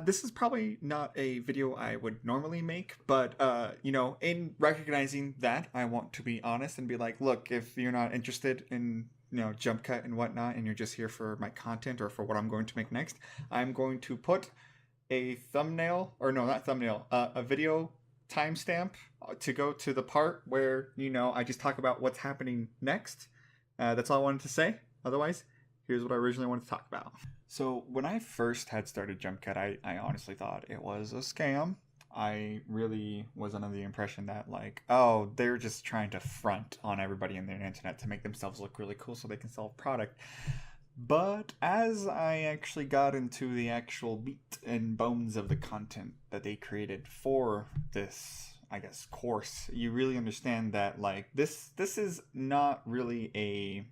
This is probably not a video I would normally make, but in recognizing that, I want to be honest and be like, look, if you're not interested in Jumpcut and whatnot, and you're just here for my content or for what I'm going to make next, I'm going to put a thumbnail, or no, not thumbnail, a video timestamp to go to the part where I just talk about what's happening next. That's all I wanted to say. Otherwise, here's what I originally wanted to talk about. So when I first had started Jumpcut, I honestly thought it was a scam. I really was under the impression that, like, oh, they're just trying to front on everybody in the internet to make themselves look really cool so they can sell a product. But as I actually got into the actual meat and bones of the content that they created for this, I guess, course, you really understand that, like, this is not really a,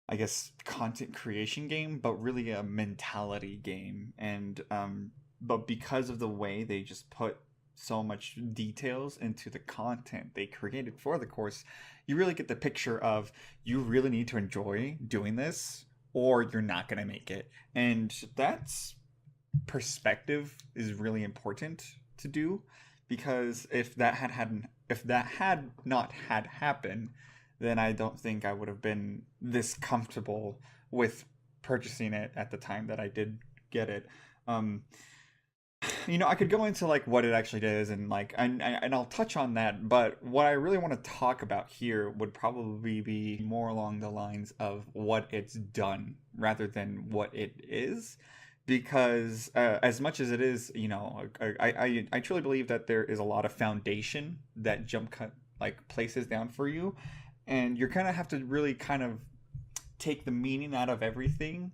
I guess, content creation game, but really a mentality game. And but because of the way they just put so much details into the content they created for the course, you really get the picture of, you really need to enjoy doing this or you're not going to make it. And that's perspective is really important to do, because if that had not had happened, then I don't think I would have been this comfortable with purchasing it at the time that I did get it. I could go into like what it actually is, and like and I'll touch on that, but what I really want to talk about here would probably be more along the lines of what it's done rather than what it is. Because as much as it is, I truly believe that there is a lot of foundation that Jumpcut like places down for you, and you're gonna have to really kind of take the meaning out of everything,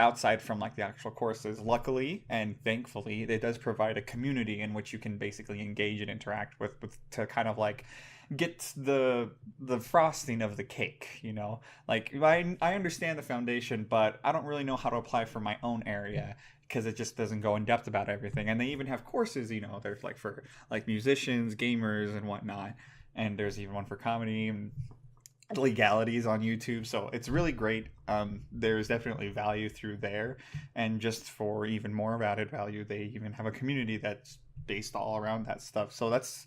outside from like the actual courses. Luckily and thankfully, it does provide a community in which you can basically engage and interact with to kind of like get the frosting of the cake. Like, I understand the foundation, but I don't really know how to apply for my own area, because it just doesn't go in depth about everything. And they even have courses, there's like for like musicians, gamers, and whatnot. And there's even one for comedy and legalities on YouTube. So it's really great. There's definitely value through there. And just for even more added value, they even have a community that's based all around that stuff. So that's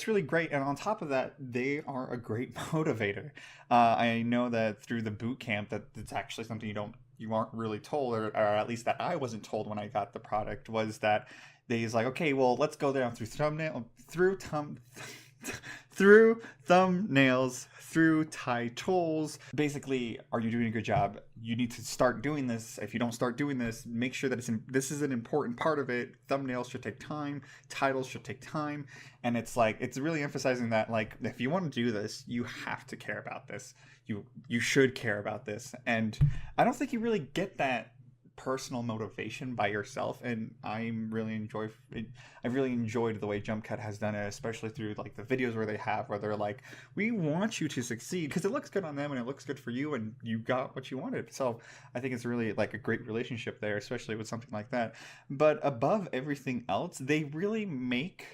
really great. And on top of that, they are a great motivator. I know that through the boot camp, that it's actually something you aren't really told, or at least that I wasn't told when I got the product, was that they's like, okay, well, let's go down through thumbnails, through titles. Basically, are you doing a good job? You need to start doing this. If you don't start doing this, make sure that this is an important part of it. Thumbnails should take time. Titles should take time. And it's like, it's really emphasizing that, like, if you want to do this, you have to care about this. You should care about this. And I don't think you really get that personal motivation by yourself, and I've really enjoyed the way Jumpcut has done it, especially through like the videos where they're like, we want you to succeed because it looks good on them and it looks good for you and you got what you wanted. So I think it's really like a great relationship there, especially with something like that. But above everything else, they really make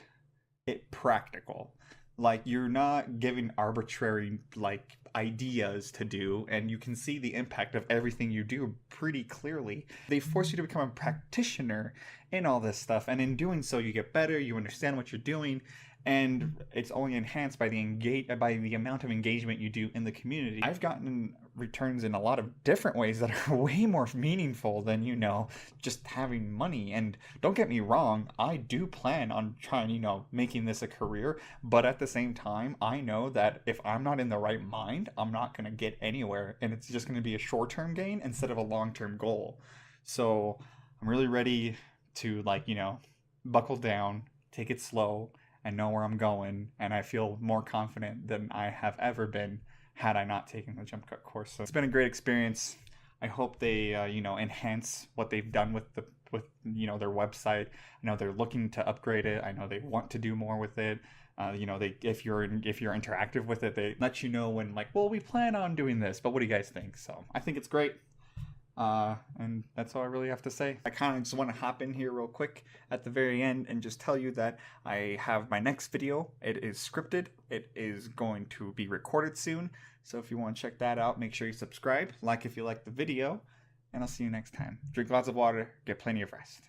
it practical. Like, you're not giving arbitrary like ideas to do, and you can see the impact of everything you do pretty clearly. They force you to become a practitioner in all this stuff, and in doing so you get better, you understand what you're doing, and it's only enhanced by the amount of engagement you do in the community. I've gotten returns in a lot of different ways that are way more meaningful than just having money. And don't get me wrong, I do plan on trying making this a career, but at the same time I know that if I'm not in the right mind, I'm not going to get anywhere, and it's just going to be a short-term gain instead of a long-term goal. So I'm really ready to buckle down, take it slow, and know where I'm going, and I feel more confident than I have ever been had I not taken the Jumpcut course. So it's been a great experience. I hope they enhance what they've done with their website. I know they're looking to upgrade it. I know they want to do more with it. If you're interactive with it, they let you know when, like, well, we plan on doing this, but what do you guys think? So I think it's great. And that's all I really have to say. I kind of just want to hop in here real quick at the very end and just tell you that I have my next video. It is scripted. It is going to be recorded soon. So if you want to check that out, make sure you subscribe, like if you like the video, and I'll see you next time. Drink lots of water, get plenty of rest.